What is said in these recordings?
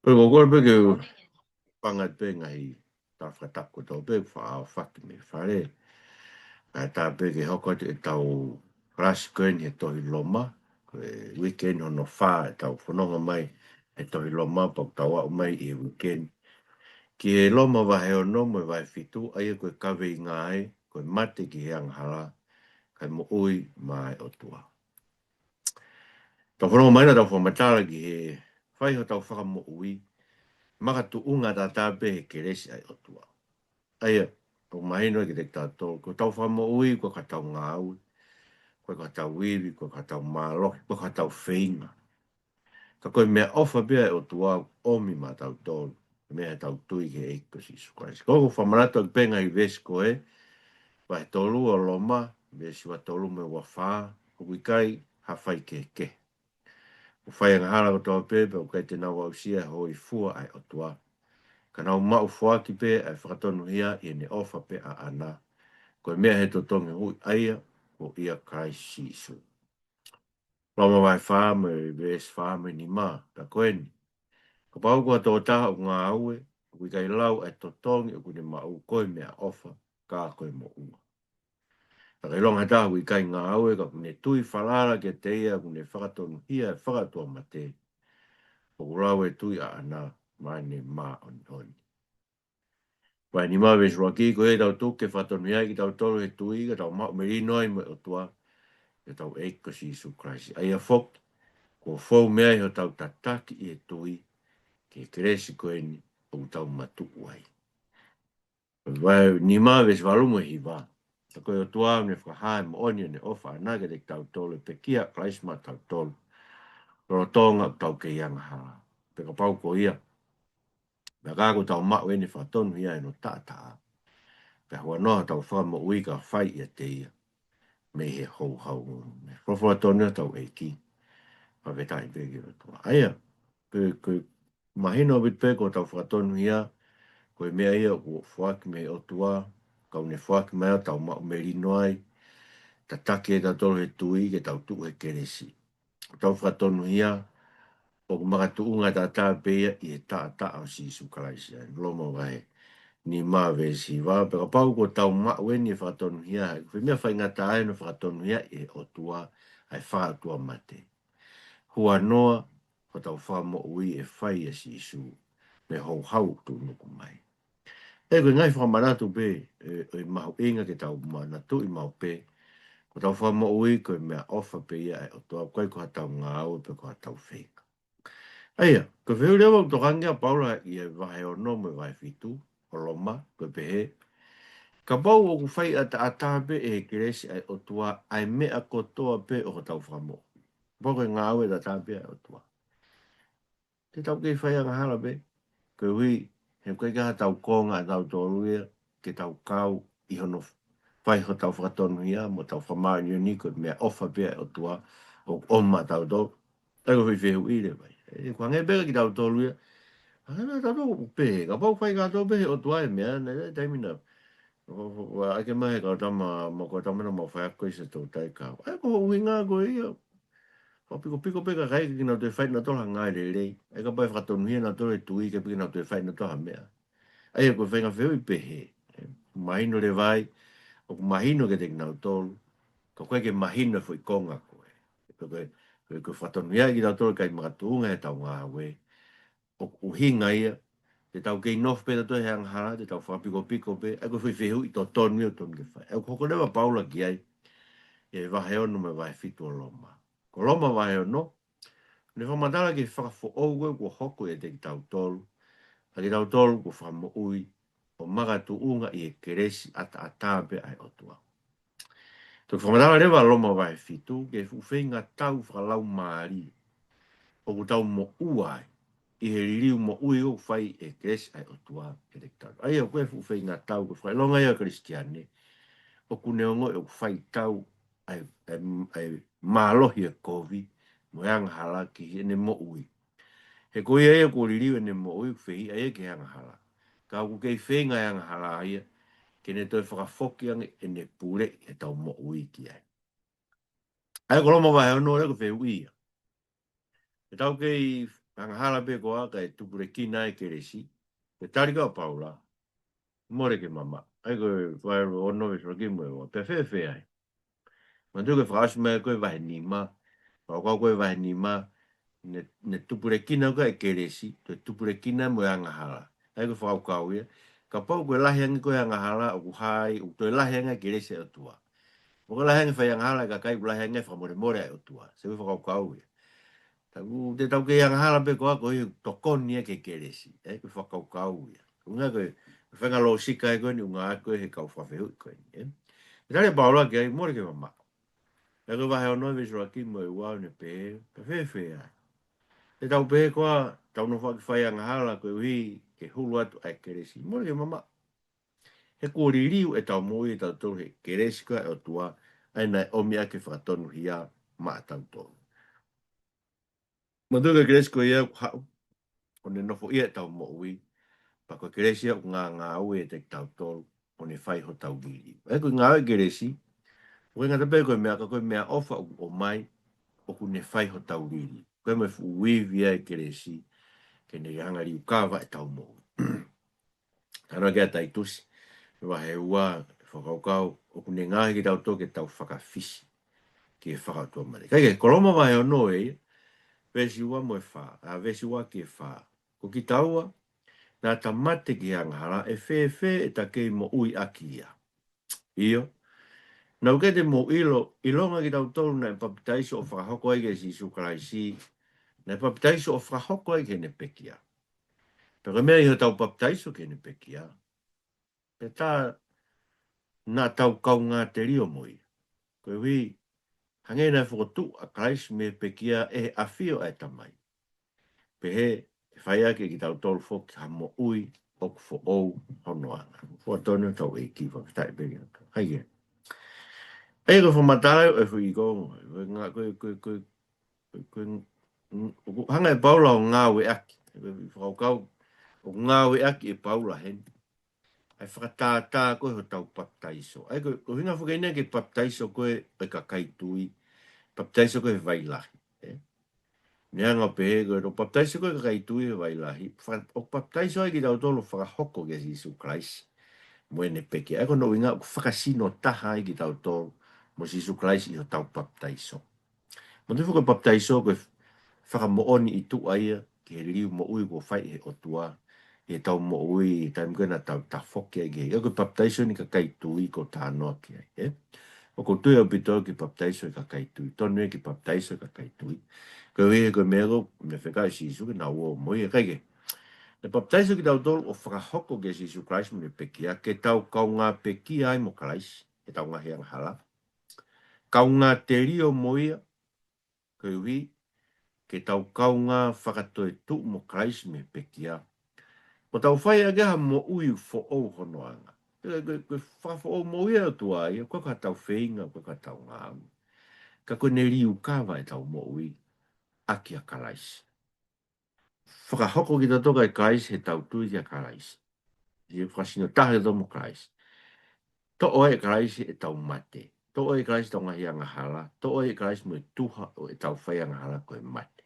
Pero ko pe ke pangat pe ngai ta whakatap ko tau pe wha whaki me whare. Ka ta pe ke hoko te tau raskoen he tohi Loma. Ko e weekend hono wha e tau whanonga mai he tohi Loma pok tau au mai i weekend. Ki he Loma wahe o no mo vai fitu aia koe kawe i ngai koe mate ki he Angahala kai mo ui mai Otua. Tau whanonga mai na tau whamatala ki he whai ho tau whaka mo ui. Maka tu unga ta tape he keresi ai Otua. Aia, o mahino ki te tātou, ko tau whamo ui, ko ka tau ngāu, ko ka tau wiri, ko ka tau mālohi, ko ka tau whainga. Ka koe mea ofa bea e Otua omi mā tau tōru, mea tau tui ke eiko si sukaisi. Koko whamanato ki penga i vesko e, wa he tolu o Loma, me si wa tolu me wa whā, ko kai ha whai ke. O whai Angahala ko tau pepe, o kai te nawa usia hoi fua ai Otua. Ka nau mau whuaki pe ai whakatonu hia i ne ofa pe a ana. Koe mea he totongi hui aia o ia kai sisu. Roma vai whāme, ves whāme ni mā, ta koe ni. Ka pau kua tō taha o ngā aue, kui kai lau ai totongi o kune mau koe mea ofa, ka koe mo ua. Ta kai longa taha kui kai ngā aue, ka kune tui whalara ke te ia, kune whakatonu hia e whakatua mate. O kurau e tui a ana, mai ne mā oni. Vai ni mawe sua ki ko e tau tuke whatonu ia ki tau tolu he tui ka tau mau meri noi mo Otua e tau eiko si Isu Kraisi. Ai a fok ko fau mea i ho tau tataki i e tui ke keresi ko e ni o tau matu uai. Vai ni mawe sua lumo hi wa. Ta koe Otua me whahae mo oni ne ofa anaga te tau tolu pe kia Kraisi ma tau tolu. Roro tonga tau ke Angahala. Pe ka pau ko ia. Me kako tau mau e ni whatonu ia e no tataa. Pe hua noa tau wha mo ui ka whai ia te ia. Me he hou hau. Me rofo atonu tau e ki. Pa vetai pegi o tua. Aia, pe mahino bit pe ko tau whakatonu ia. Ko e mea ia o whaki me o tua. Kau ne whaki mea tau mau meri noai. Ta take e tau tolu he tui ke tau tuu he keresi. Tau whakatonu ia. O maka tuunga ta tā pēia i e tā o si Isu Kraisi. Loma wahe. Ni mā vesi wā, pero pau ko tau weni e whakatonu hia, whi mea whai ngata ai no whakatonu hia e Otua, ai whakatua mate. Hua noa, ko tau whamo ui e whai e si Isu, me hou hau tu nuku mai. E koe ngai whamanatu pe, e mahu inga ke tau manatu i mahu pe, ko tau whamo ui koe mea ofa pe ia e Otua, koe ko hatau ngāu pe ko hatau whenga. Aia, ko whiu lewa o tokangia paula i e wahe o no me vai fitu, o Loma, koe pehe. Ka bau o ku whai ata pe e keresi ai Otua, ai mea kotoa pe o tau whamo. Boko e ngā aue ta pe ai Otua. Te tau kei whai Angahala pe, koe hui, he koe kaha tau konga tau tōruia, ke tau kau i hono whai ho tau whakatonu ia, mo tau whamau ni ni koe mea ofa pe ai Otua, o oma tau tō. Tako hui whehu i le vai. E kua ngai peka ki tau tōruia, Hana tau tō pe, ka bau whai kato pe Otua e mea, ne taimina. Wa ake mai ka tama mo ko tama mo fa ko se to tai ka. Ai ko winga ko ia. Ko piko peka kai ki na te fai na to hanga le le. Ai ka pai fa to ni na to tu i ke pika na te fai na to ha mea. Ai ko venga feo i pe he. Mai no le vai. O mahino ke te na to. Ko ko ke mahino foi konga ko. Ko fa to ni ai na to kai ma tu nga ta nga we. O hinga ia. Te tau kei nof pe to he Angahala, te tau whapiko pe, e ko whi whihu i to tonu o tonu ke whai. E ko lewa paula ki ai, e wahe ono me wahe fitu o Loma. Ko Loma wahe ono, ne whamatala ki whakafo ouwe ko hoko e te ki tau tolu, a ki tau tolu ko whamo ui, o maga tu unga i e keresi ata pe ai Otua. Tō whamatala lewa Loma wahe fitu, ke whuwhenga tau whakalau maari, o ku tau mo uai, i he ririu mo ui o whai e kres ai Otua e te tau. Ai o koe whai ngā tau ko whai longa ia Kristiane. O ku neongo e whai tau ai mālohi e kovi mo e Angahala ki he ne mo ui. He koe ia ko ririu e ne mo ui whi ai ke Angahala. Ka ku kei whenga e Angahala ia ke ne toi whakafoki ange e ne pure e tau mo ui ki ai. Ai ko loma wahe ono e ko whi ui ia. E tau kei Angahala be ko aka e tupure kina e keresi. Te tarika o paula. More ke mama. Ai ko vai ono e roki mo e pe fe ai. Ma tu ke frasu me ko vai ni ma. Ko vai ni ma. Ne tupure kina ko e keresi. Te tupure kina mo e angahala. Ai ko fau kau ia. Ka pau ko lahi angi ko e angahala o ku hai. O to lahi angi keresi o tua. O ka lahi angi fai angahala ka kai lahi angi fa more more o tua. Se we fau kau ia. Taku te tau ke angahala pe ko ako i tokoni e ke keresi. E ko whakau kau ia. Unga koe, whenga lo sika e koe ni unga ako e he kau whawhehu i koe ni. E tare paula ke ai, mori ke mama. E koe wahe o noi vesu aki mo e wau ne pe, pe whewhe ai. Te tau pe koa, tau no whaki whai angahala koe uhi ke hulu atu ai keresi. Mori ke mama. He kōri riu e tau moi e tau tolu he keresi koe o tua, ai nai omi ake whakatonu hia ma a tau tolu. Ma tuka keresi koe ia hau, o ne nofo ia tau mo ui, pa koe keresi au ngā ue e te tau tolu, o ne whai ho tau giri. E koe ngā ue keresi, koe ngata pe koe mea, koe mea ofa o mai, o ku ne whai ho tau giri. Koe me fu uivi ai keresi, ke ne hanga riu kāwa e tau mo ui. Tana kia tai tusi, wa he ua, whakaukau, o ku ne ngāhi ki tau tō ke tau whakawhisi, ki e whakautua mare. Kai ke koloma wa he o noe, vesi ua mo e wha, a vesi ua ki e wha. Ko ki taua, nā ta mate ki Angahala e e ta kei mo ui aki ia. Io, nau ke te mo ilonga ki tau tolu na e papitaiso o whakahoko ai ke si sukaraisi, na e papitaiso o whakahoko ai ke ne pekia. Pero mea iho tau papitaiso ke ne pekia. Pe tā, nā tau kau ngā te rio moi. Koe hui, hangei nai whakotu a karaisi me pekia e awhio ai tamai. Pe he, e whai ake ki tau tolu whoki ha mo ui, o ku fo ou honoanga. Fua tonu tau e ki whakatai peri aka. Hai ke. Ei ko whamatai e hui ko. Ngā koe hanga e paula o ngā we aki. Whakaukau o ngā we aki e paula hen. Ai whakatātā koe ho tau paptaiso. Ai ko hinga whakaina ke paptaiso koe e ka kaitui. Paptaiso koe vailahi. Neanga pe koe, o paptaiso koe ka kaitui e vailahi. O paptaiso ai ki tau tolo whakahoko ke si Isu Christ. Moene peke. Ai ko no inga ku whakasino taha ai ki tau tolo. Mo si Isu Christ i ho tau paptaiso. Mo te whaka paptaiso koe whakamooni i tu aia ki he riu mo ui ko whai he Otua. He tau mo ui, taim kena tau ta whoki ai ki he. Ai ko paptaiso ni ka kaitui ko tānoa ki ai. O ko tui au pito ki paptaiso i ka kaitui. Tonu e ki paptaiso i ka kaitui. Ko he ko mego, me whekai si Isu ki na ua moi e kaike. Le paptaiso ki tau tolu o whakahoko ke si Isu Christ mo ne pekia, ke tau kau ngā pekia ai mo Christ, ke tau ngā heang hala. Kau ngā te rio moia, ko hui, ke tau kau ngā whakatoe tu mo Christ me pekia. O tau whai a geha mo ui fo ou honoanga. Koe whafo ou mo ia o tua ia, koe ka tau whainga, koe ka tau ngā. Ka koe ne riu kawa e tau mo ui, aki a Christ. Whakahoko ki ta toka e Christ he tau tui ki a Christ. Ia whasino tahe do mo Christ. To o e Christ e tau mate. To o e Christ tau ngahi Angahala. To o e Christ mo e tuha o e tau whai Angahala ko e mate.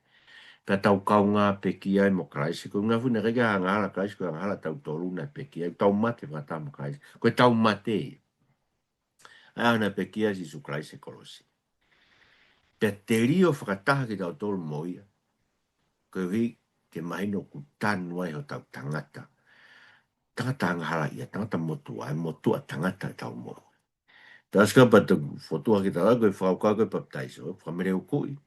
Pea tau kau ngā peki ai mo Christ. Ko ngā fune rege Angahala Christ ko Angahala tau toru na peki ai. Tau mate whata mo Christ. Ko e tau mate. Ai ana peki ai Isu Christ e kolosi. Pea te rio whakataha ki tau toru moia. Ko e ke mahino ku tanu ai ho tau tangata. Tangata Angahala ia, tangata motua, ai motua tangata tau mo. Taska pa te fotua ki tala, koe whakau koe paptaiso, whamere ukui.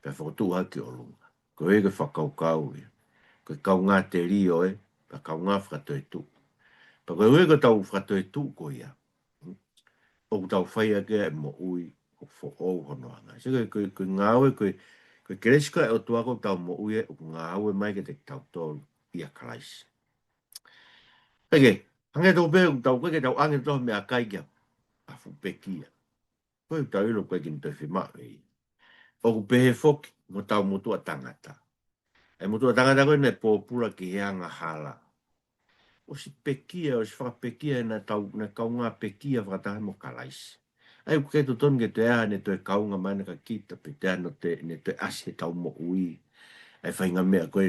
Pea fotua ki o lunga. Koe koe whakau kau ia. Koe kau ngā te rio e, pa kau ngā whakatoe tu. Pa koe koe tau whakatoe tu ko ia. O tau whaia ke e mo ui, o fo ou honoanga. Se koe ngāwe, koe kereska e o tuako tau mo ui e, o ngāwe mai ke te tau tolu ia Christ. Eke, hange tau pēu, tau koe ke tau ange tau mea kai kia, a fu pekia. Koe tau ilo koe ki nte whima e. O ku pehe foki, mo tau mutua tangata. E mutua tangata koe ne pōpura ki he Angahala. O si pekia, o si whakapekia na tau, na kau ngā pekia whakatahe mo kalaisi. Ai ku kei tonu ke te aha ne toi kaunga mai na ka kita, pe te ano te, ne toi asi he tau mo ui. ai whainga mea koe,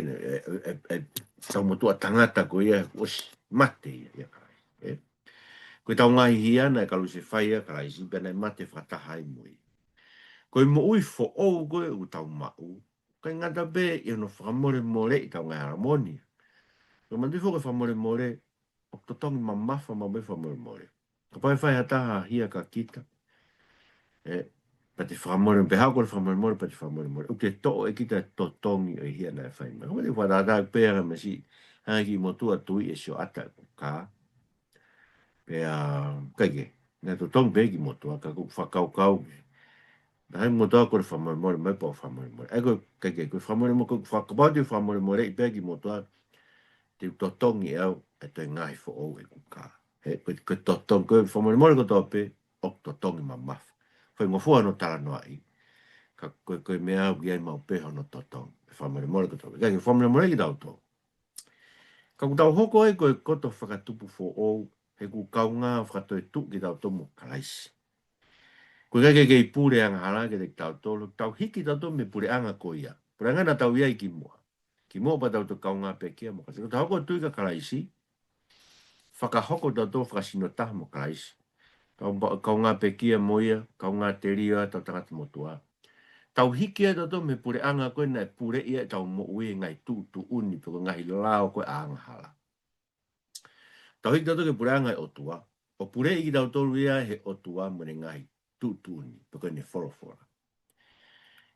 tau motua tangata koe ia, os mate ia karai. Koe tau ngahi hiana e kalu se whaia karai, si pena mate whatahai mui. Koe mo ui fo ou koe u tau mau, kai ngata be i ono whamore more i tau ngai haramoni. Koe mandi fo koe whamore more, o totongi mamafa ma me whamore more. Ka pai whai hataha hia ka kita, pa te whamore, pe hao koe whamore more, pa te whamore more. O te to'o e kita totongi o hia na e whai. Ka pai whatata pēra me si, hangi motua tui e sio ata ka, pe kaike, nga totongi pēki motua, ka ku whakau kau, hai mo to ko fa mo mai po fa mo mo ego ke fa mo mo ko fa ko ba di fa mo mo re pe ki mo to ti to tongi au e te ngai fo o e ku ka e ko to tong ko fa mo mo ko to pe o to tongi ma ma foi mo fo no tala no ai ka ko me au ki ai ma pe no to tong fa mo mo ko to ke fa mo mo ki da to ka ku ta hoko e ko to fa ka tupu fo o he ku ka nga fa to tu ki da to mo kalaisi. Ko ke pure Angahala ke te tau tolu, tau hiki tau me pure anga ko ia. Pure anga na tau ia i ki mua. Ki mua pa tau to kaunga pe kia mo kasi. Ko tau hoko tui ka karaisi, whakahoko tau tō whakasino taha mo karaisi. Kaunga pe kia mo ia, kaunga te ria tau tangata motua. Tau hiki e tau me pure anga koe na pure ia tau mo ue ngai tu uni piko ngahi lao koe Angahala. Tau hiki tau ke pure anga e Otua. O pure i ki tau tolu ia he Otua mene ngai tu uni piko ne fora.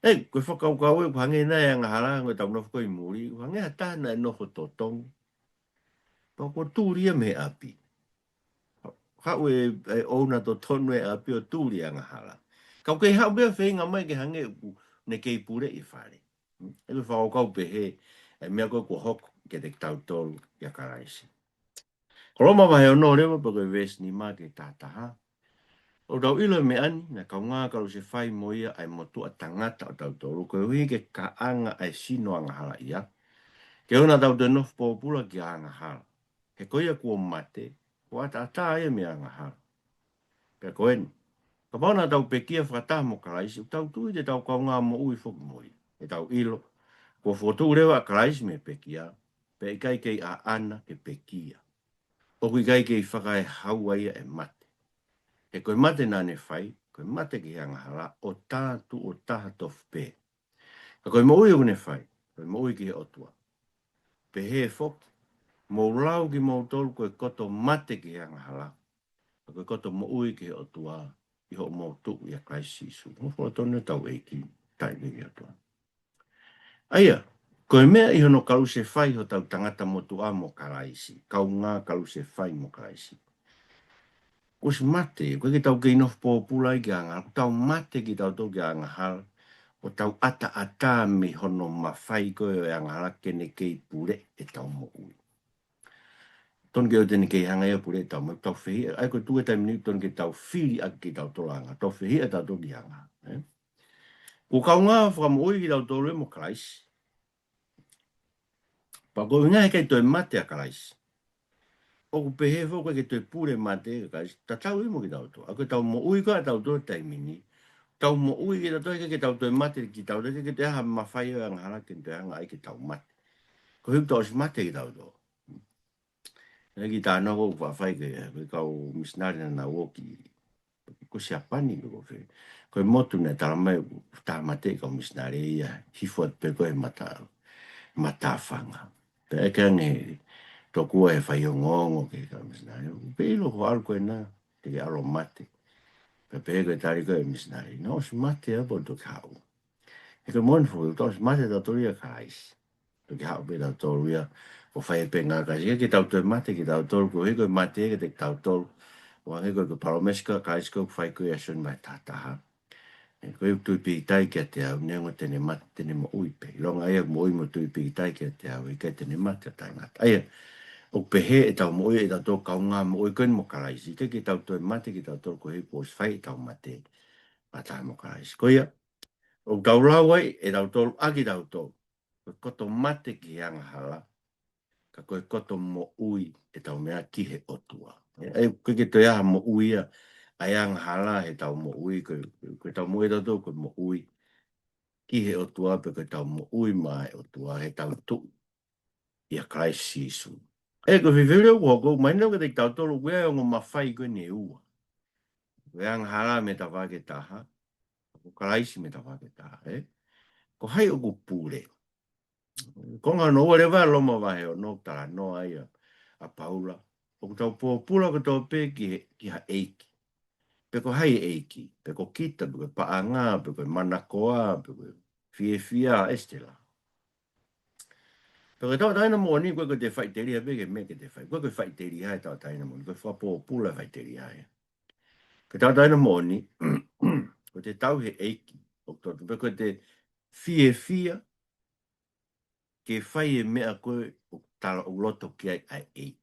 Ei, koe whakaukau e kuhange na e Angahala, koe tau nofu koe muri, kuhange hata na e nofu totong. Pau ko tūria me api. Hau e ouna to tonu e api o tūri Angahala. Kau kei hau mea whenga mai ke hange ne kei pure i whare. E koe whakaukau pe he, e mea koe kua hoko ke te tau tolu i a karaisi. Ko Loma wahe ono rewa pa koe vesni maa ke tātaha. O tau ilo me ani, na kau ngā kalu se whai mo ia ai motua tangata o tau tolu, koe hui ke kaanga ai sino Angahala ia. Ke una tau te nofu pōpula ki Angahala. He koia kua mate, kua ata ia me Angahala. Pea koe ni. Ka pauna tau pekia whakataha mo karaisi, tau tui te tau kau ngā mo ui whoki moi. E tau ilo, kua whotu rewa karaisi me pekia, pe ikai kei a ana ke pekia. O kui kai kei whakae haua ia e mate. E koe mate nane whai, koe mate ki Angahala, o tātu o taha tofu pē. Ka koe mo ui o ne whai, koe mo ui ki he Otua. Pe he whoki, mo lau ki mo tolu koe koto mate ki Angahala. Ka koe koto mo ui ki he Otua, i ho mo tu i a Christ Sisu. Mo fo tonu tau eiki, tai ni ki Otua. Aia, koe mea i hono kalu se whai ho tau tangata mo tu a mo karaisi. Kau ngā kalu se whai mo karaisi. Ko si mate, koe ki tau kei nofu pōpula i ki Angahala, ko tau mate ki tau tau ki Angahala, o tau ata me hono mawhai koe o Angahala kene kei pure e tau mo ui. Ton ke o tene kei hanga ia pure e tau mo, tau whihi, ai koe tue tai mini, ton ke tau whiri a ki tau tolanga, tau whihi e tau tau ki hanga. Ko kau ngā whakamu ui ki tau tolu e mo karaisi. Pa koe ngā he kei toi mate a karaisi. O ku pehe fo koe ke toi pure mate a karaisi, ta tau imo ki tau tolu. A koe tau mo ui koe a tau tolu tai mini, tau mo ui ki tau tolu ke tau toi mate ki tau tolu, ke te aha mawhai o Angahala ke te hanga ai ke tau mate. Ko hiu tau si mate ki tau tolu. E ki tā noko whawhai ke kau misnari na woki, ko siapani ko whi. Ko motu ne tala mai tā mate kau misnari ia hifuat pe koe mata whanga. Pe eke ange tokua e whai o ngongo ke kau misnari. Pe ilo ko alu koe nā, te ke alo mate. Pe pe koe tari koe misnari. No si mate a po toki hau. E koe monfu, to si mate ta toria karaisi. Toki hau pe ta toria. O whai pe ngā kasi, ke tau tue mate, ke tau tolu, ko hiko mate, ke te tau tolu. O hiko ko paromesika, ka isko, whai koe asun mai tātaha. E koe tui piki tai kia te au, neongo tene mate, tene mo uipe. Longa aia mo ui mo tui piki tai kia te au, i kai tene mate a tai ngata. Aia, o pehe e tau mo ui, e tau tō kau ngā mo ui, koe mo karaisi. Ke tau tue mate, ke tau tolu, ko hiko os whai tau mate, a tai mo karaisi. Koia, o tau rawai, e tau tolu, aki tau tolu. Koto mate ki Angahala. Ka koe koto mo ui e tau mea ki he Otua. E koe ke toi aha mo ui a ai Angahala he tau mo ui, koe tau mo e tau koe mo ui. ki he Otua pe koe tau mo ui mai Otua he tau tu ia Christ sisu. E ko whiwhiri o ko mai no ke te tau tolu wea o ngā mawhai koe ne ua. Wea Angahala me ta wake taha, ko Christ me ta wake taha, ko hai o ko pūre. Ko ngā no ore wā Loma wahe o no tara no ai a Paula. O ko tau pōpula ko tau pē ki ha eiki. Pe ko hai eiki, pe ko kita, pe ko paanga, pe ko manakoa, pe ko fia estela. Pe ko tau taina mo ni koe ko te whaiteria pe ke me ke te whai. Koe ko whaiteria hai tau taina mo ni, koe whapōpula whaiteria hai. Ko tau taina mo ni, ko te tau he eiki. Pe ko te fia ke whai e mea koe o tala o loto ki ai eiki.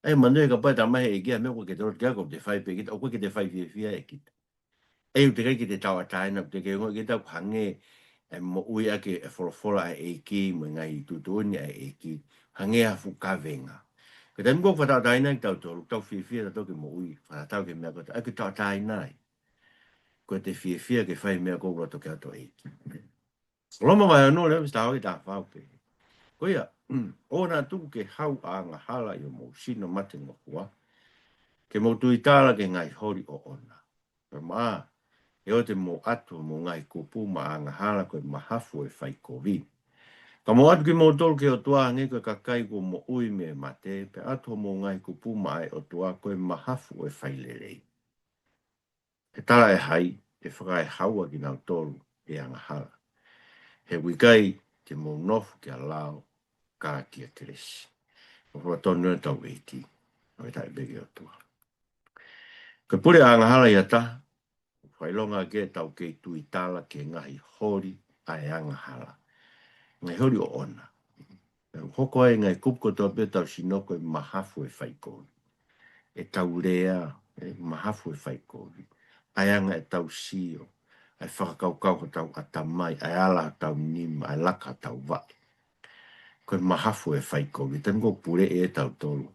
Ai manu e ka pai ta mahe e kia mea koe ke te roto kia ko te whai pe kita, o koe ke te whai fia e kita. Ei te kai ki te tau ataina, te ke ngoi ki tau hange e mo ui ake e wholawhola ai eiki, mo ngai tutuoni ai eiki, hange a fukavenga. Ka te mko whatau taina ki tau tolu, tau fia ta toki mo ui, whatau ke mea kota, ake tau taina ai. Ko te fia ke whai mea kou roto ke ato eiki. Loma mai anō leo, stau ki tā whau pe. Ko ia, o nā tuku ke hau a Angahala i o mou sino mate ngokua, ke mou tui tāla ke ngai hori o ona. Pe maa, e o te mo atu mo ngai kupu ma Angahala koe mahafu e whai kovi. Ka mo atu ki mo tolu ke Otua nge koe kakai ko mo ui me mate, pe atu mo ngai kupu ma ai Otua koe mahafu e whai lerei. He tala e hai, e whakai haua ki nau tolu e Angahala. He wikai te mo nofu ki a lao ka ki a keresi. O hua tonu e tau eiti, o e tai bege Otua. Ka pure Angahala i a taha, whailonga ke tau ke tui tala ke ngahi hori a e Angahala. Ngai hori o ona. Hoko ai ngai kupko tō pe tau sinoko e mahafu e whaikori. E tau rea, e mahafu e whaikori. Ai anga e tau sio. Ai whakakaukau ko tau atamai. Ai ala tau nima. Ai laka tau vai. Koe mahafu e whaikori. Tango pure e tau tolu.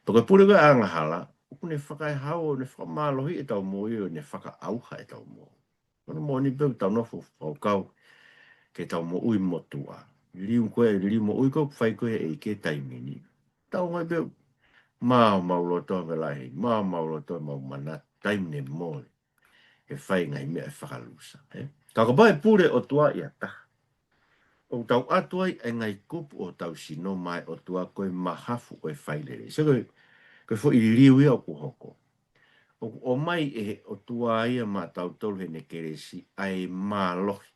Toko pure koe Angahala. Uku ne whakai hao, ne whakamalohi e tau moi o ne whakaauha e tau moi. Kono mo ni peu tau nofu whakau ke tau mo ui motua. Liu koe, liu mo ui koe whai koe e ke taimini. Tau ngai peu, maa mauloto me lahi, maa mauloto mau mana, taimine moi. E whai ngai mea e whakalusa. Ka bai pure o tua i a taha. O tau atuai e ngai kupu o tau sino mai o tua koe mahafu o e whai lere. Se koe fo i liu ia o kuhoko. O mai e o tua ia ma tau tolu he ne keresi ai maa lohi.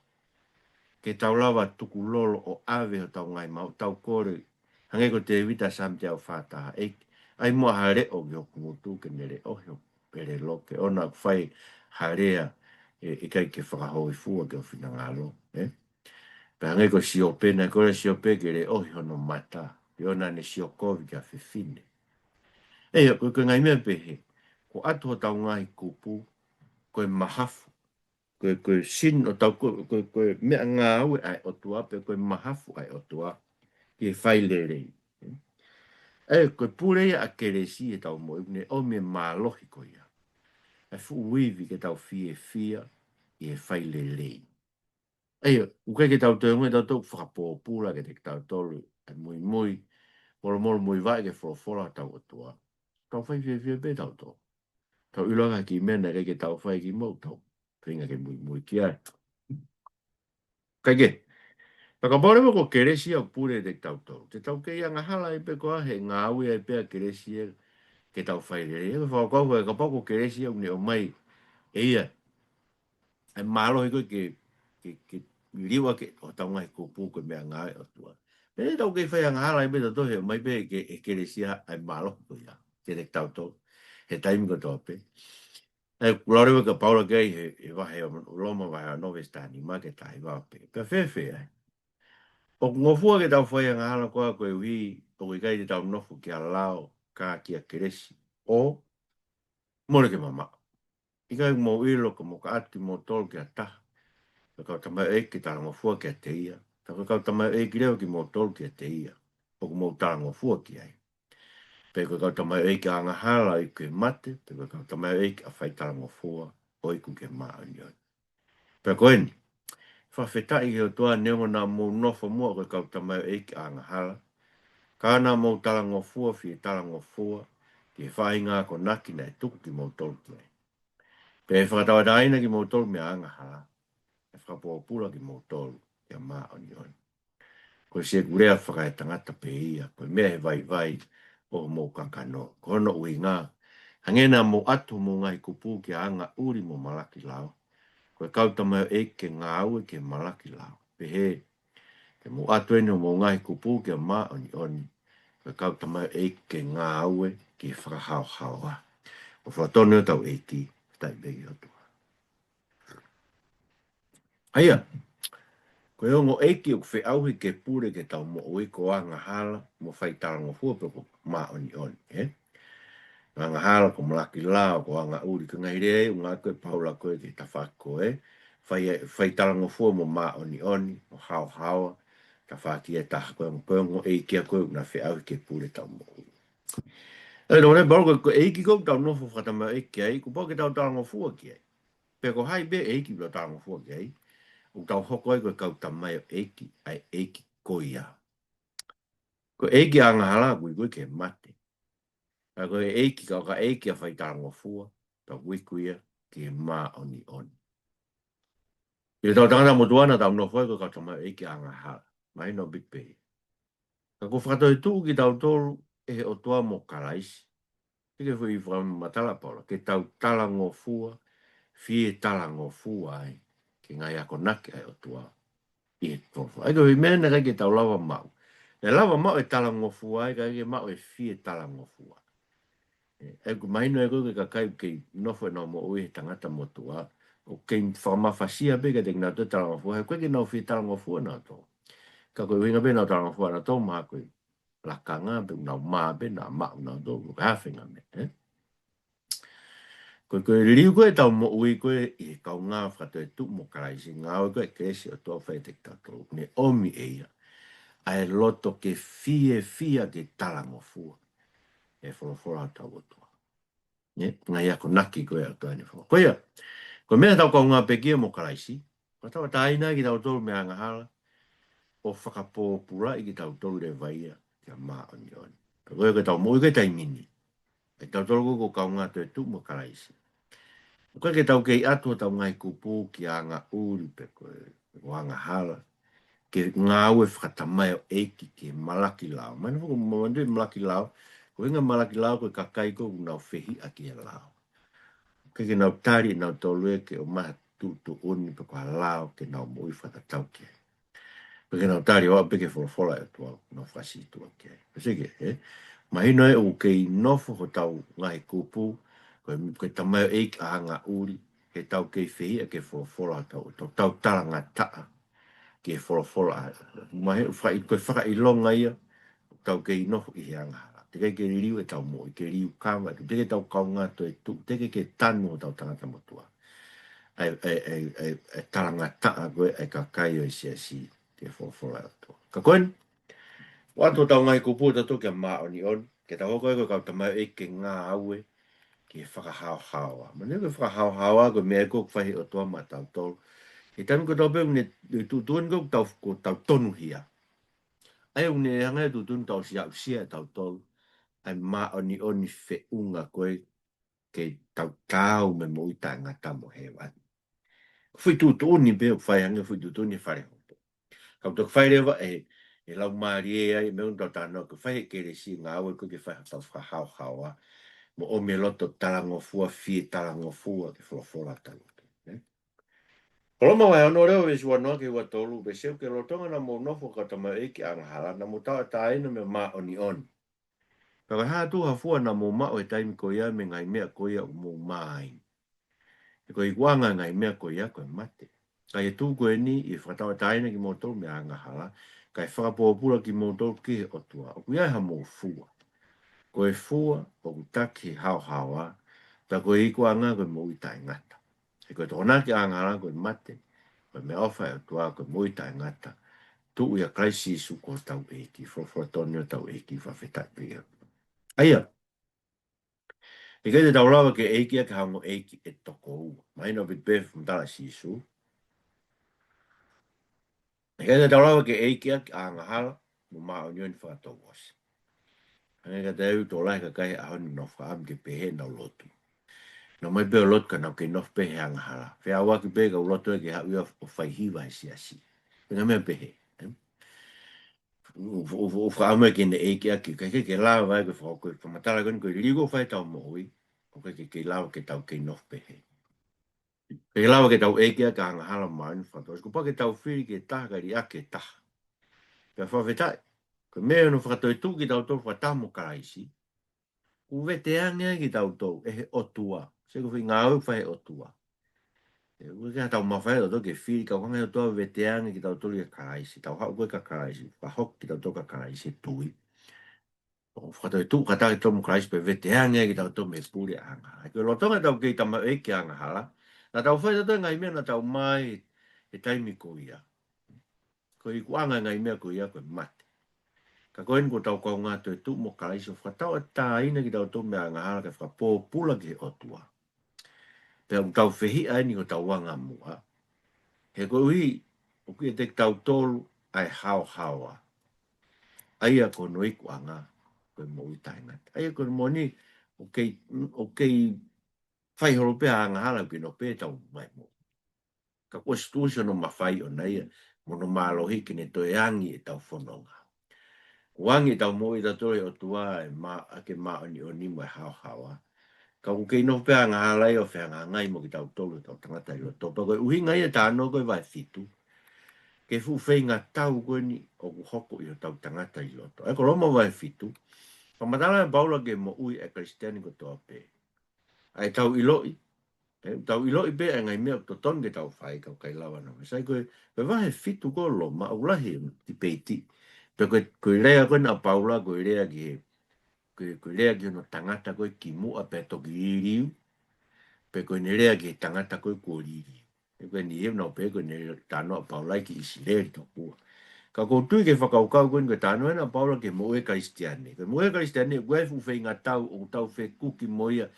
Ke tau lawa tuku lolo o ave o tau ngai mau tau kore. Hange ko te vita samte au whataha. Ai mua hare o ki hoku motu ke nere o hio pere loke. Ona whai harea e kai ke whakahoi fua ke o whina ngalo. Pe hange ko siope na kore siope ke re o hio no mata. Pe ona ne siokovi ka whiwhine. Ko ngai mea pehe. Ko atu o tau ngai kupu. Koe mahafu. Koe sin o tau koe mea ngā aue ai Otua, pe koe mahafu ai Otua, ki e whai lerei. Koe pure ia a keresi e tau moi, ne o me mālohi koe ia. E fu uivi ke tau fia, i e whai lerei. Ukai ke tau tōngu e tau tōku whakapōpūra ke te tau tolu, e mui, moro mui vai ke whora tau Otua. Tau whai fia pe tau tō. Tau ilanga ki mena ke tau whai ki mau tau. Whinga ke mui ki ai. Kai ke, whakapaure mo ko keresi au pure te tau tau. Te tau ke Angahala i pe koa he ngā aui ai pe a keresi e ke tau whaire. E whakau e ka pako keresi au ne o mai e ia. E malo i koe ke liwa ke o tau ngai kupu koe mea ngā o tua. E tau ke whai Angahala i pe tau he o mai pe ke keresi ai malo koe ia. Ke te tau tau. He taimi ko tau pe. Kularewa ka paura kei he wahe o Loma wahe o Novestani ma ke tahi wape. Ka whewhe ai. O ngofua ke tau whai Angahala koa koe ui o kai te tau nofu ki a lao ka ki a keresi. O more ke mama. I kai mo ilo ka mo ka ati mo tolu ki a taha. Ka kau tamai e ki tala ngofua ki a te ia. Ka kau tamai e ki reo ki mo tolu ki a te ia. O ka mo tala ngofua ki ai. Pe ka kau tamai e ki a Angahala i ke mate. Pe ka kau tamai e ki a whai tala ngofua o i ku ke maa ni oi. Pe koe ni. whawhetai ki Otua neongo nā mō nofo mua koe kau tamai e ki Angahala. Ka nā mō tala ngofua fi tala ngofua ki whainga ko naki nei tuku ki mō tolu ki nei. Pe whakatawa daina ki mō tolu me Angahala. E whakapōpura ki mō tolu ki a mā oni oni. Ko se kurea whakae tangata pe ia, ko mea he vai vai o mō kakano. Ko hono ui ngā, hangena mō atu mō ngai kupu ki anga uri mō malaki lao. Ko kauta mai e ke ngā ue ke malaki lao. Pe he, ke mō atu ene mō ngai kupu ki a mā oni oni. Ko kauta mai e ke ngā ue ke whakahao hawa. O whatone o tau e ki, tai begi o tua. Aia, ko e ongo eiki o kwhi auhi ke pure ke tau mo oi ko Angahala mo whai tarango fuape ko mā oni oni. Angahala ko malaki lao ko anga uri ka ngai rei o ngā koe paula koe ke tawhako whai tarango fua mo mā oni oni mo hao hawa ka whaki e taha koe ongo eiki a koe na whi auhi ke pure tau mo oi. E no ne baro ko eiki ko tau nofo whatama eiki ai ko pō ke tau tarango fua ki ai. Pe ko hai be eiki lo tarango fua ki ai. O tau hoko ai koe kau tamai o eiki, ai eiki koia. Ko eiki Angahala koe ke mate. A koe eiki ka eiki a whai tarango fua, ka wikuia ke mā oni oni. I tau tangata mo tuana tau no whai koe kau tamai o eiki Angahala. Mai no big pay. Ka ko whakatoi tū ki tau tolu e he Otua mo karaisi. Ke hui matala paula, ke tau talango fua, fie talango fua ai, ke ngai ako naki ai Otua. I tofu. Ai ko mena ka ke tau lava mau. E lava mau e talango fua ai ka ke mau e fie talango fua. E ku maino e koe ka kai ke nofo e no mo ui tangata mo tua. O ke whamafasia pe ka te kina tu talango fua. He koe ke nau fie talango fua na to. Ka koe winga pe nau talango fua na to maa koe. Lakanga pe nau maa pe na maa na to. Hawhinga me. Koe liu koe tau mo ui koe i kau ngā whakatoe tu mo karaisi. Ngā oi koe kresi o tō whai te tato. Ne omi eia. Ai loto ke fia ke talango fua. E whorofora tau o tua. Ngai ako naki koe a tua ni whora. Koea, koe mea tau kau ngā pekia mo karaisi. Koe tau taina ki tau tolu me Angahala. O whakapōpura i ki tau tolu le vaia. Kia mā oni oni. Koe koe tau mo i koe taimini. E tau tolu ko kau ngā toe tu mo karaisi. Koe ke tau kei atu tau ngai kupu ki anga uri pe koe. O Angahala. Ke ngā ue whakatamai o eiki ke malaki lao. Mai nuku mawandui malaki lao. Ko inga malaki lao koe kakai ko nau whehi a ki a lao. Ke nau tari nau tolue ke o maha tu uni pe koha lao ke nau mui whakatau ke. Ke nau tari o ape ke wholofola e tua nau whasi tua ke. Peseke, mahino e o kei nofo ho tau ngahi kupu. Koe tamai o eiki a hanga uri. Ke tau kei whehi a ke wholofola tau taranga taa. Ke wholofola. Mahe whai koe whaka i longa ia. Tau kei noho i he Angahala. Te kei ke riu e tau mo, i ke riu kama. Te kei tau kaunga to e tu. Te kei ke tanu o tau tangata motua. E taranga taa koe e ka kai o i si te wholofola ato. Ka koen, wato tau ngai kupu tato ke maa oni on. Ke tau hoko e koe kau tamai e ke ngā aue. Ke whakahao hawa. Ma ne koe whakahao hawa koe mea koe whahi o toa ma tau tolu. E tanu ko tau peo ne tutuan ko tau tonu hia. Ai une hanga tu tun tau sia tau tolu. Ai ma oni whe unga koe ke tau me mo ita ngata mo hewa. Fui tu ni pe fai hanga fui tu ni fare. Kau tok fai rewa e lau maari e ai me un tau tano ko fai ke re si ngā awe ko ke fai tau whahau hawa. Mo o me loto talango fua fie talango fua ke wholofola tanu. Loma wai ono reo e sua noa ke ua tolu, be seu ke lotonga na mo nofo ka tama eki Angahala, na mo tau taina me ma oni oni. Kaka haa tu hafua na mo mao e taimi ko ia me ngai mea ko ia o mo mai. E ko i wanga ngai mea ko ia ko e mate. Ka e tu ko e ni i whakatawa taina ki mo tolu me Angahala, ka e whakapōpura ki mo tolu ki he Otua. O ku ia ha mo fua. Ko e fua, o ku taki hao hawa, ta ko e iko anga ko e mo ita e ngata. E ko e tōna ki Angahala ko e mate. Ko me ofa e Otua ko e mo ita e ngata. Tu ia kraisi su ko tau eki, whawhatonio tau eki whawhetai pia. Aia, e kei te taurawa ke eiki a ke hango eiki e toko ua. Mai no bit bef mtala sisu. Kaya tau lawa ke eiki a Angahala, mo maa union whakatau wasi. Kaya tau tō lai ka kai ahoni no whaam ke pehe na lotu. No mai beo lotu ka nau ke nof pehe Angahala. Whea waki pehe ka ulotu e ke hau ia o whaihiwa e siasi. Pena mea pehe. O whaama ke ne eiki a ki. Kai ke lawa vai ke whakau. Whamatala koni koe ligo whai tau mo ui. O kai ke lawa ke tau ke nof pehe. Ke lawa ke tau eiki a ka Angahala maani whakatau. Sko pa ke tau whiri ke taha ka ri a ke taha. Pea whawhetai. Ko mea no whakatau tu ki tau tau whatamu karaisi. U vete ange ki tau tau e he Otua. Se ko whi ngāu whahe Otua. E ue kia tau mawhae o tau ke whiri ka whangai o tau vete ange ki tau tau ka karaisi. Tau hau koe ka karaisi. Whahok ki tau tau ka karaisi tui. O whakatau tu kata ki tau mu karaisi pe vete ange ki tau tau me puri anga. Ko lotonga tau ki tama e ki anga hala. Na tau whae tau ngai mea na tau mai e taimi ko ia. Ko i kuanga ngai mea ko ia koe mate. Ka koen ko tau kau ngā tue tu mo karaisi o whakatau a tā ina ki tau tau me anga hala ka whakapō pula ki Otua. Pea tau whehi aini ko tau wanga mua. He ko ui, o ki e te tau tolu ai hao haoa. Aia ko noi kuanga, koe mo i taingat. Aia ko mo ni, o kei whai horopea anga hala ki no pē tau mai mo. Ka kua situasio no mawhai o naia, mo no mālohi ki ne toi angi e tau whanonga. Wangi tau mo i tau o tua e ake maoni o ni mo e hao haoa. Ka ku kei no pea ngā halai o whea ngā ngai mo ki tau tolu tau tangata i o topa. Koe uhi ngai e tāno koe vai fitu. Ke fu whei ngā tau koe ni o ku hoko i o tau tangata i o topa. E ko loma vai fitu. Pamatala e baula ke mo ui e kristiani ko toa pe. Ai tau iloi. Tau iloi pe e ngai mea to ton ke tau whai kau kai lawa no. Sai koe vai fitu ko loma au lahi ti peiti. Pe koe rea koe na paula koe rea ki he. Koe rea ki no tangata koe ki mua pe toki iriu. Pe koe ne rea ki tangata koe kua riri. E koe ni heo nao pe koe ne tānoa paulai ki isi rea ki tau pua. Ka kou tui ke whakaukau koe koe tānoa na paula ke moe karistiane. Koe moe karistiane koe fu whei ngā tau o tau whei kuki moia.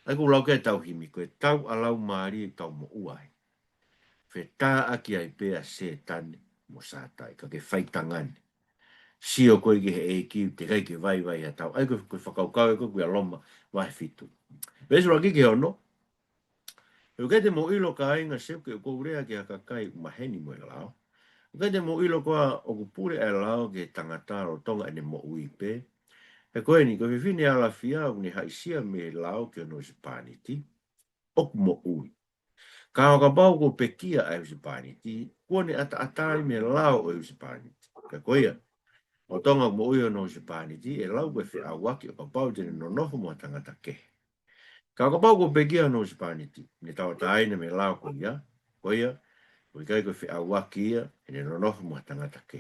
Ai kou lau kei tau himi koe tau alau maari e tau mo uai. Whe tā aki ai pēa se tane mo sātai. Ka ke whai tangane. Sio koe ki he eiki te kai ke vai vai a tau. Ai koe whakaukau e koe koe aloma vai fitu. Vesu raki ke ono. E kei te mo ilo ka inga seo ke kou rea ki a kakai maheni mo e lao. E kei te mo ilo koa o kupure e lao ke tangataro tonga ene mo uipe. E koe ni koe whiwhine ala fia o ni haisia me lao ke ono se pāniti. Ok mo ui. Ka o ka pau ko pekia ai se pāniti. Kua ni ata atari me lao o se pāniti. Ka koe ia. O tonga mo ui o no se pāniti e lau koe whi awaki o ka pau tene no noho mo tangata kehe. Ka pau ko pekia no se pāniti, ne tau taina me lao ko ia, ko i kai ko whi awaki ia, e ne no nofu mo tangata ke.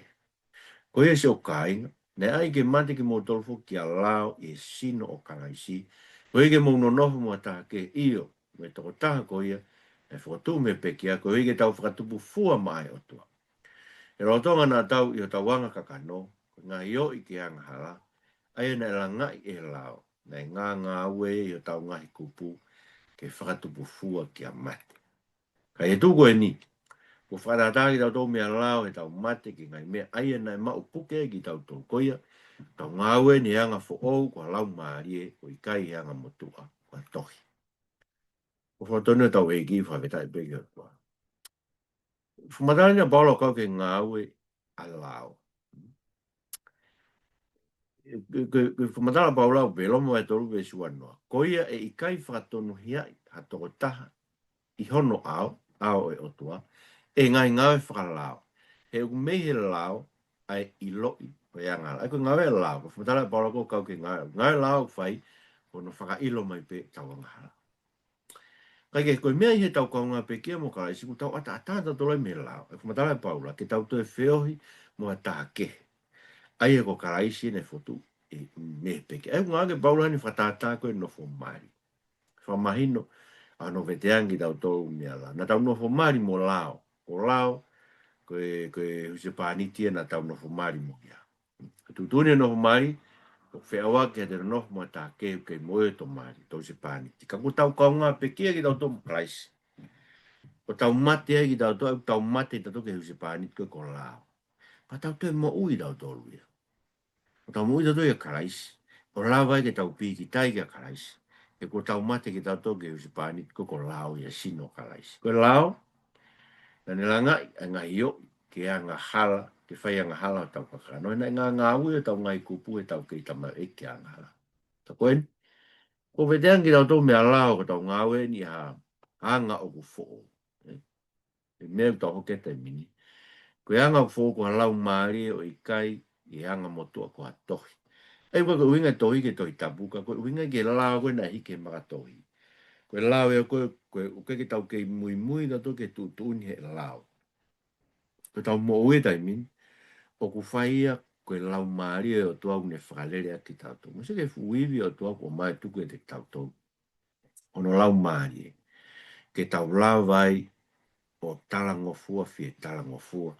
Ko ia se o kāinga, ne ai ke mate ki mo tolfo ki a lao i sino o karaisi, ko i ke mo no nofu mo taha ke io, me toko taha ko ia, e whakatu me pekia, ko i ke tau whakatupu fua mai o tua. E rotonga nā tau i o tau wanga kakano, ngā io i ke Angahala, ai na la ngai e lao, na ngā ue i o tau ngahi kupu, ke whakatupu fua ki a mate. Ka e tūko e ni, ko whakatataki tau tō mea lao e tau mate ki ngai mea aia nai mau puke ki tau tō koia, tau ngāwe ni anga fo ou ko lau maarie ko i kai anga motua, ko a tohi. Ko whatonu tau e ki whaketai peke o tua. Fumatani na paolo kau ke ngāwe a lao. Ko fumatana paolo pe lomo e toru ve suanoa. Ko ia e i kai whakatonu hiai, ha toko taha, i hono ao e Otua, e ngai ngawe whakalao. He uku mei he lao, ai i loi, o e Angahala. Ai ko ngawe lao, ko whamatala paolo ko kau ke ngawe. Ngawe lao whai, ko no whakailo mai pe tau Angahala. Kai ke koe mea i he tau kaunga pe kia mo karaisi, ku tau ata atata tolai me lao. Ai whamatala paula, ke tau toe whiohi mo a taha kehe. Ai e ko karaisi ne fotu, e me peke. Ai ko ngā ke paula ni whatata koe no fo mari. Whamahino, ano veteangi tau tōu mea la. Na tau nofo mari mo lao. O lao, koe huse pānitia na tau nofo mari mo ia. Tutune nofo mari, o wheawa ke te nofo mo tā keu kei moe to mari, tau se pāniti. Ka ko tau kaunga pe kia ki tau tōu praisi. O tau mate ai ki tau tau mate tau ke huse pāniti koe ko lao. ka tau te mo ui tau tolu ia. O tau mo ui tau ia karaisi. O lawa ke tau pi ki tai kia karaisi. E ko tau mate ki tau toke usipani ko lao ia sino karaisi. Ko lao, na ni langa nga iyo ke Angahala, ke whai Angahala o tau kakano. Na ngā ui tau ngai kupu e tau kei tama e ke Angahala. Ta koen, ko vedean ki tau tau mea lao ko tau ngāwe ni ha anga o ku foo. E mea tau hoke te mini. Ko anga o foo ko halau maari o i kai i anga motua ko ha tohi. Ei ko uinga tohi ke tohi tabuka, ko uinga ke lao ko na hike maka tohi. Ko lao e ko uke ke tau kei mui mui na to ke tu tuni he lao. Ko tau mo ue tai mini. O ku whaia koe lau maari o tua une whakalere a ki tautou. Mo se ke fuiwi o tua ko mai tuku e te tautou. Ono lau maari e. Ke tau lau vai o talangofua fie talangofua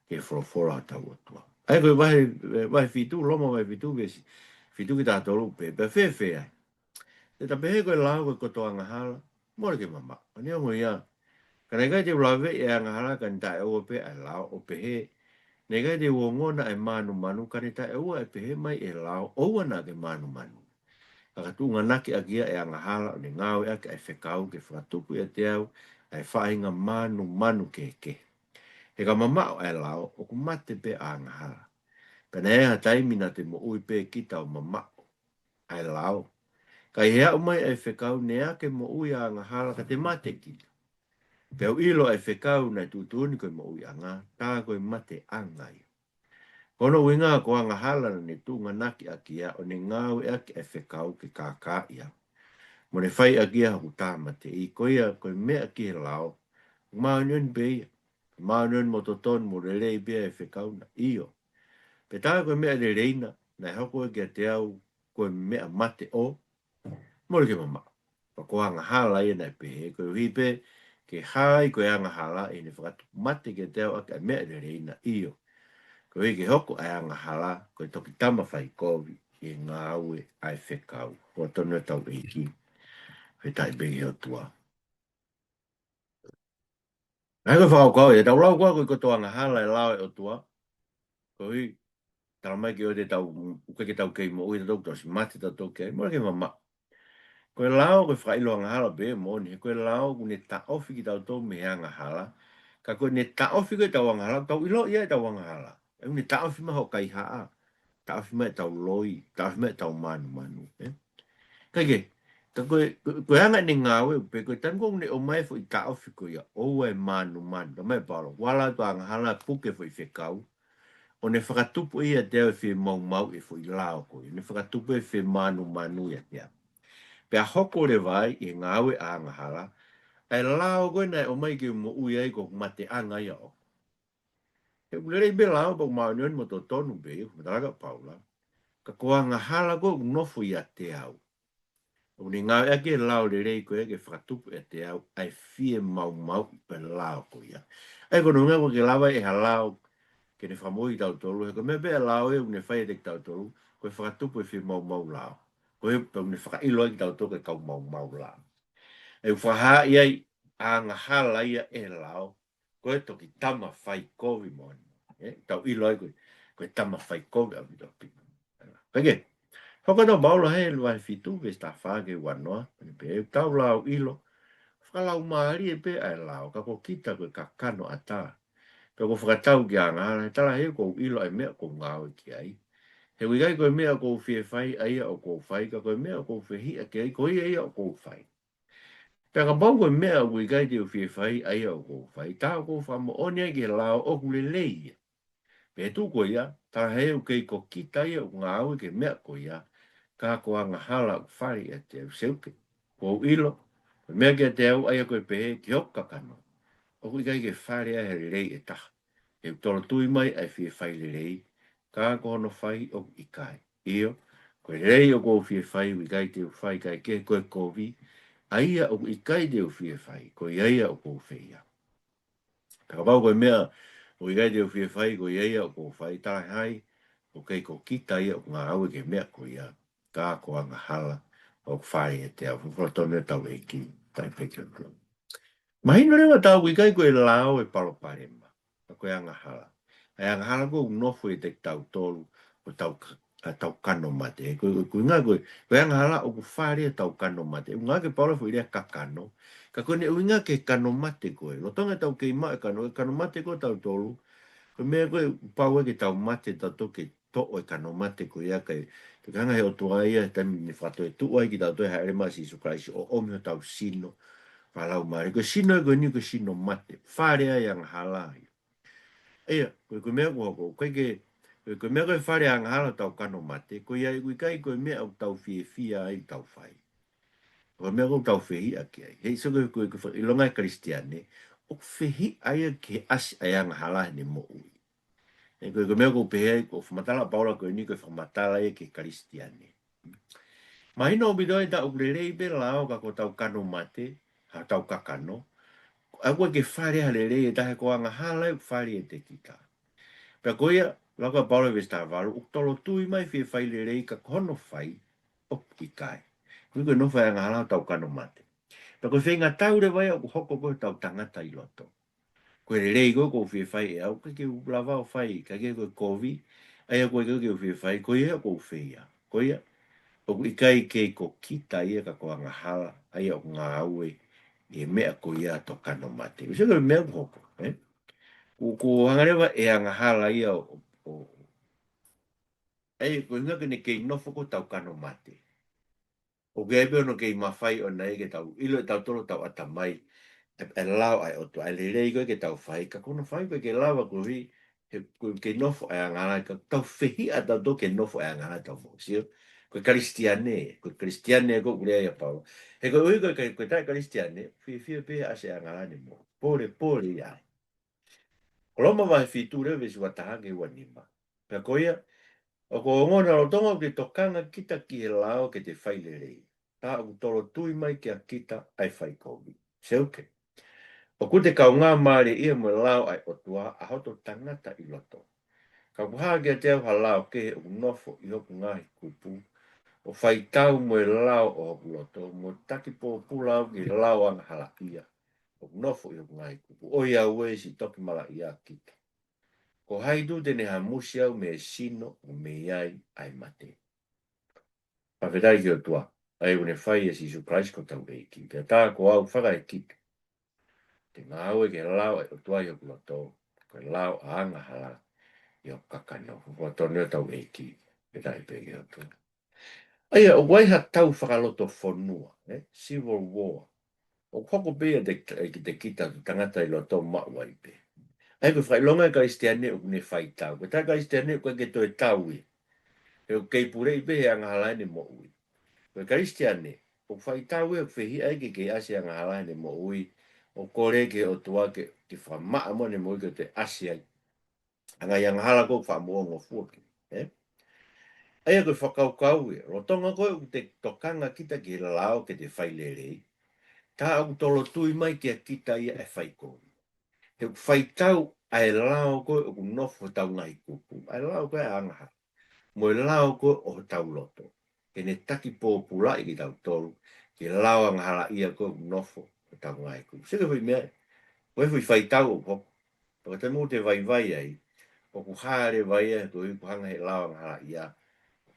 ke wholofora o tau o tua. Ai koe vai fitu, loma vai fitu vesi. Fitu ki tātou lupe, pe fe fe ai. Te ta pehe koe lau koe koto Angahala, mora ke mama. Ani o mo ia. Kana kai te ulawe e Angahala kan tae o pe ai lau o pehe. Nei kai te uongona e manu manu, kare ta e ua e pehe mai e lao, oua na ke manu manu. Kaka tu nganaki a kia e Angahala, o ne ngau e ake e whekau ke whakatupu e te au, e whainga manu manu ke ke. He ka mamao e lao, o ku mate pe a Angahala. Pena e ha taimina te mo ui pe kita o mamao, e lao. Kai hea umai e whekau, ne ake mo ui a Angahala ka te mate kita. Peo ilo e whekau na tutuni koe mo ui anga, tā koe mate angai. Kono winga ko Angahala na ne tunga naki akia o ne ngau e aki e whekau ke kākā ia. Mo ne whai akia haku tāmate i koia koe mea ki he lao. Maunion beia. Maunion mo toton mo relei bea e whekau na iyo. Pe tā koe mea le reina na hoko e kia te au koe mea mate o. Mori ke mama. Pa ko Angahala ia na pehe koe hipe ke hai koe Angahala e ne whakatu mate ke te au aki mea le reina iyo. Ko hiki hoko ai Angahala, ko toki tama whai kovi, e ngā aue ai whekau, ko tonu e tau hiki, he tai bengi Otua. Nai koe whakau kau, e tau lau kua koe koto Angahala e lau e Otua, ko hi, tala mai ki o te tau, uke ke tau kei mo ui te tau, tosi mati tau tau kei, mora ke mama. Koe lau koe whailo Angahala be moni, he koe lau kune ta ofi ki tau tau me Angahala, ka koe ne ta ofi koe tau Angahala, tau ilo ia e tau Angahala, e une ta ofi maho kai haa, ta afi mai tau loi, ta afi mai tau manu manu. Kai ke, koe anga ni ngawe, pe koe tango ne o mai fo i ta afi koe ia, o e manu manu, ta mai palo, wala tu Angahala puke fo i whekau, o ne whakatupu ia te au e whi mau mau e fo i lao koe, ne whakatupu e whi manu manu ia te au. Pe a hoko le vai i ngawe a Angahala, e lao koe nei o mai ki mo ui ai ko mate anga ia o. He ulere be lao pa maunion mo to tonu be, mataraga paula. Ka ko Angahala ko nofu ia te au. O ni ngā ake lao le rei koe ke whakatupu e te au, ai fie mau mau pe lao ko ia. Ai kono ngā ko ke lawa e ha lao ke ne whamoi tau tolu, he ko me be lao e une whai e te tau tolu, koe whakatupu e fie mau mau lao. Koe pe une whakailo e tau tolu ke kau mau mau lao. E whaha iai Angahala ia e lao, koe toki tama whai kovi moni. Tau ilo e koe tama whai kovi au mito pika. Pake, whakatau maula hei lua fitu ve sta whake wanoa, pe tau lau ilo, whakalau maari e pe ai lau, ka ko kita koe ka kano ata. Pe ko whakatau ki Angahala, he tala hei ko ilo ai mea ko ngāo ki ai. He wikai koe mea ko fie whai aia o ko whai, ka koe mea ko fie hi a ki ai, ko hi aia o ko whai. Pe ka pau koe mea wikai te o fie whai aia o ko whai, tā ko whamo onia ki lau o kule leia. Pe tu ko ia, tā hei o kei ko kita ia o ngāo ke mea ko ia, ka ko Angahala o whari e te au seuke, ko ilo, ko mea ki te au aia koe pehe ki hoka kano. O kui kai ke whare a he rei e taha. E tolo tui mai ai fie whai le rei, ka ko hono whai o i kai. Io, koe rei o ko fie whai, wi kai te o whai kai ke koe kovi, aia o i kai te o fie whai, ko iaia o ko whia. Ka pau koe mea, o i kai te o fie whai, ko iaia o ko whai, tae hai, o kei ko kita ia o ngā aue ke mea ko ia, ka ko Angahala, o whai e te au, whakatone tau e ki, tai peke o Mahino rewa tau i kai koe lao e palo parema, a koe Angahala. ai Angahala ko nofo e te tau tolu o tau kano mate ko nga ko Angahala o ku whare tau kano mate nga ke paula fo iria kakano ka ko ne uinga ke kano mate ko lo tonga tau ke ma kano mate ko tau tolu ko me ko paua ke tau mate tau to ke to o kano mate ko ia kai te kanga he o tua ia tami ni whato e tu ai ki tau to e haere masi Isu Kraisi o omi o tau sino whalau mare ko sino e ko ni ko sino mate whare ai Angahala ia ko mea ko ko mea ko whare Angahala tau kano mate ko ia ko kai ko mea au tau fia ai tau whai ko mea ko tau whii aki ai hei so ko ilonga Kristiane o whii ai ke as ai Angahala ni mo ui e ko mea ko pehe ko whamatala paula ko ni ko whamatala e ke Kristiane mahina o bidoi ta ukulelei be lao ka ko tau kano mate ha tau kakano aku ke whare halelei e tahe ko Angahala e whare e te kita Pea koia, laka paula vesta valu, uktolo tui mai fie whai le rei ka kono whai, o ki kai. Kui koe no whai Angahala tau kano mate. Pea koe whenga tau re vai au hoko koe tau tangata i loto. Koe le rei koe koe fie whai e au, ke ulava o whai, ka ke koe kovi, aia koe koe fie whai, koe ea koe whia. Koia, o i kai ke ko kita ia ka ko Angahala, aia o ngā aue, e mea koe ia to kano mate. Usa koe mea hoko, eh? Ko hangarewa e Angahala ia ko nga ke kei nofo ko tau kano mate. O ke ebe ono kei mawhai o nei ke tau ilo e tau tolo tau atamai. E lau ai otu ai le rei koe ke tau whai. Ka kono whai koe ke lawa ko ri. Ke nofo ai Angahala. Ka tau whihi a tau to ke nofo ai Angahala tau mo. Sio? Koe Kristiane. Koe Kristiane ko kulea ia pao. He koe ui koe tai Kristiane. Whihi pe ase Angahala ni mo. Pore ia. Loma vai fitu re vesi watahange ua nima. Pea koia. O ko ngona o tonga ke tokanga kita ki he lao ke te whaile rei. Tā o tolo tui mai ki a kita ai whai kovi. Seuke. O ku te kau ngā maare ia mo lao ai Otua a hoto tangata i loto. Ka puha ki a te au ha lao ke he o nofo i hoku ngahi kupu. O whai tau mo lao o hoku loto. Mo taki po pulau ki lao Angahala ia. O nofo i hoku ngahi kupu. O ia ue si toki mala ia kita. Ko haidu tene ha musi au me sino o me iai ai mate. Pawhetai ki o tua. Ai une whai e si Isu Kraisi ko tau eiki. Pea tā ko au whaka e kika. Te ngā aue ke lau e o tua i o kuloto. Ko lau a Angahala i o kakano. Ko tonu e tau eiki. Pētai pē ki o tua. Aia, o waiha tau whakaloto whonua. Civil War. O koko pēa te kita tangata i loto mawai pē. Ai ko whailonga Kristiane o ne whai tau. Ko tā Kristiane ko ke toi tau i. E o kei purei pē he Angahala ni mo ui. Ko Kristiane, o whai tau e o whehi ai ke ase Angahala ni mo ui. O kore ke o tua ke whamaa mo ni mo ui ke te ase ai. Anga i Angahala ko whamoa ngō fuaki. Ai ko whakaukau e. Rotonga koe o te tokanga kita ki lao ke te whailerei. Tā au tolo tui mai ki a kita ia e whaiko. He whai tau ai lao koe o nofo tau ngai kupu. Ai lao koe a Angahala. Mo lao koe o tau loto. Ke ne taki pōpula i ki tau tolu. Ke lao Angahala ia koe o nofo o tau ngai kupu. Sika hui mea. Koe hui whai tau o hoko. Paka te mō te vai ai. O ku haere vai ai. Koe hui kuhanga he lao Angahala ia.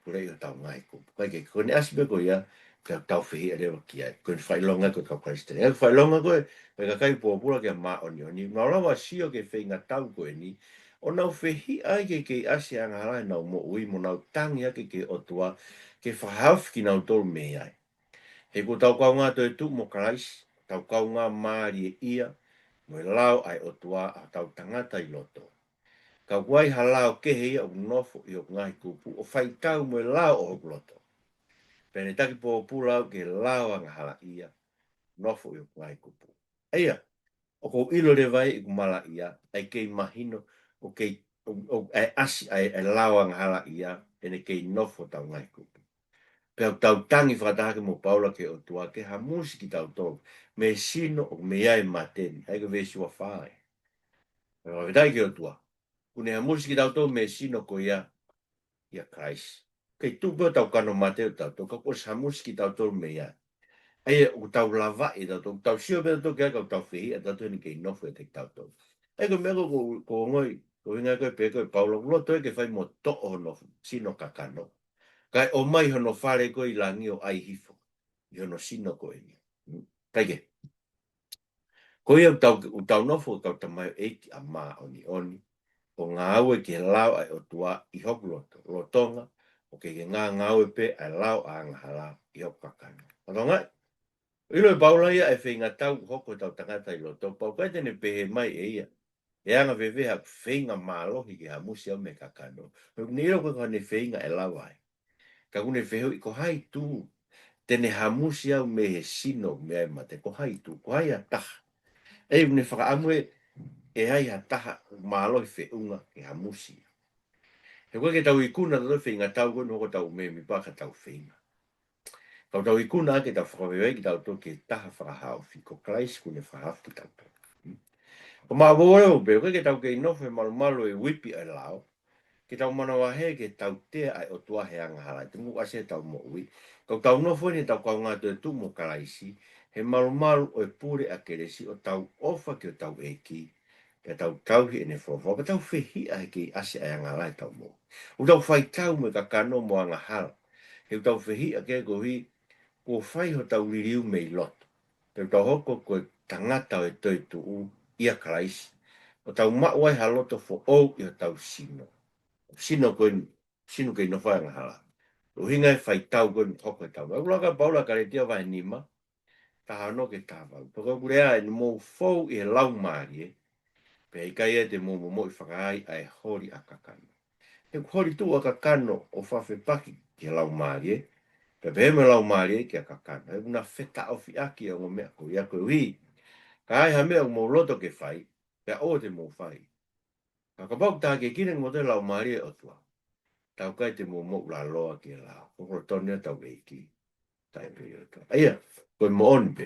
Purei o tau ngai kupu. Koe ke kone asipe koe ia. Ka tau whihi a rewa ki ai. Koe whailonga koe kau Kristene. Ea whailonga koe. Koe ka kai pōpula ke maa oni oni. Nā rawa sio ke whinga tau koe ni. O nau whihi ai ke ase Angahala nau mo ui. Mo nau tangi ake ke Otua. Ke whahawhi ki nau tolu me ai. He ko tau kau ngā toi tu mo Kraisi. Tau kau ngā maari e ia. Mo e lau ai Otua a tau tangata i loto. Ka wai halao ke he ia o nofo i o ngahi kupu. O whai tau mo e lau o hoku loto. Pene taki po pula ke lau Angahala ia. Nofo i o ngahi kupu. Eia. O ko ilo le vai i kumala ia. Ai kei mahino. O kei ai asi ai lau Angahala ia. Pene kei nofo tau ngahi kupu. Pea tau tangi whakatahake mo Paula ke Otua. Ke ha musiki tau tō. Me sino o me iai mateni. Ai ka vesi wa whae. Pea whaitai ke Otua. Kune ha musiki tau tō me sino ko ia. Ia Kraisi. Kei tupo tau kano mateo tau tō. Ka kos ha musiki tau tō me iai. Ai o tau lava i tau tō. Tau sio pēta tō kia kau tau whihi. A tau tō ni kei nofo e te tau tō. Ai ka mea ko ngoi. Ko inga koe pe koe paulo loto e ke fai mo to'o no sino kakano. Kai o mai hono whare koe i langi o ai hifo. I hono sino koe ni. Kaike. Koe au tau nofo tau tamai eiki a maa oni oni. O ngā aue ke lau ai Otua i hoku lotonga. O ke ngā aue pe ai lau a Angahala i hoku kakano. Ato ngai. Ilo e paula ia e whinga tau hoko tau tangata i loto. Pau kai tene pehe mai e ia. E anga vewe ha whinga mālohi ki ha musi au me kakano. Ni ilo koe kone whinga e lau ai. Ka kune whehu i ko hai tū. Tene ha musi au me he sino me ai mate. Ko hai tū. Ko hai a taha. E une whakaamue e hai a taha mālohi wheunga ki ha musi. He koe ke tau i kuna tau whinga tau koe hoko tau me mi paka tau whinga. Kau tau i kuna ke tau whakawewei ki tau tō ke taha whakahau fi. Ko klais kune whakahau ki tau tō. O mā wōre o beo, ke tau ke inofe malu malu e wipi ai lao, ke tau mana wahe ke tau tea ai Otua he Angahala, te ngu ase tau mo ui. Kau tau nofo ni tau kau ngā tu mo kalaisi, he malu malu o e pure a keresi o tau ofa ke o tau eki, ke tau tauhi ene fofo, ke tau whihi a ke ase ai Angahala e tau mo. O tau whai tau me ka kano mo Angahala, he tau whihi a ke kohi, ko whai ho tau liriu me i loto. Te tau hoko koe tangata o e toi tu u, ia kalaisi. O tau mawai haloto fo ou i o tau sino. Sino koe, sino koe no whai Angahala. O hinga e whai tau koe hoko e tau. Au laka paula kare tia vai nima, taha no ke tāwau. Toka kurea e mō fou i he lau maari e, pe i kai e te mō mo i whakai ai hori a kakano. He hori tu a kakano o whawhe paki ki he lau maari e, pe pe me lau maari e ki a kakano. He una wheta o fi aki o mea ko i a koe hui. Ka ai ha mea o mō loto ke whai, pe o te mō whai. Ka kapau tā ke kine mo te lau maari e Otua. Tau kai te mō mō la loa ki e lau. Koko tone tau eiki. Tai pe i Otua. Aia, koe mo oni pe.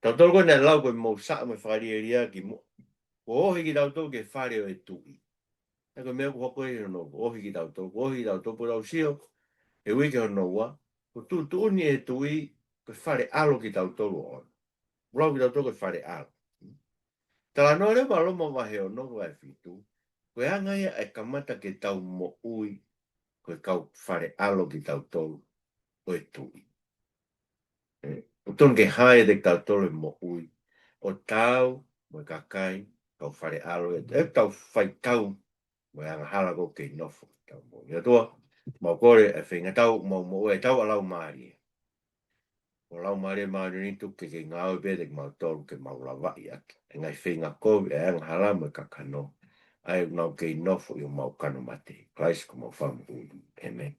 Tau tolo koe nei lau koe mō saa me whari e ria ki mo. Ko ohi ki tau tō ke whare o e tui. E koe mea ko hoko e no, ohi ki tau tō. Ohi ki tau tō po tau sio. E wike hono ua. Ko tu uni e tui, koe whare alo ki tau tō o. Ulau ki tau tō koe whare alo. Tala no le malo mo wahe o no vai fitu. Koe anga ia e kamata ke tau mo ui, koe kau whare alo ki tau tolu, koe tui. O ton ke hae de tau tolu mo ui. O tau, mo kakai, kau whare alo e tau whai tau, mo Angahala ko ke nofo. Tau mo. Ia toa, mau kore e whenga tau, mo e tau alau maari. O lau maari ni tu ke ngāo e bede mau tolu ke mau lawai ake. E ngai whenga kovi e Angahala mo kakano. Ai nau ke nofo i o mau kano mate. Christ ko mau whamu ui. Amen.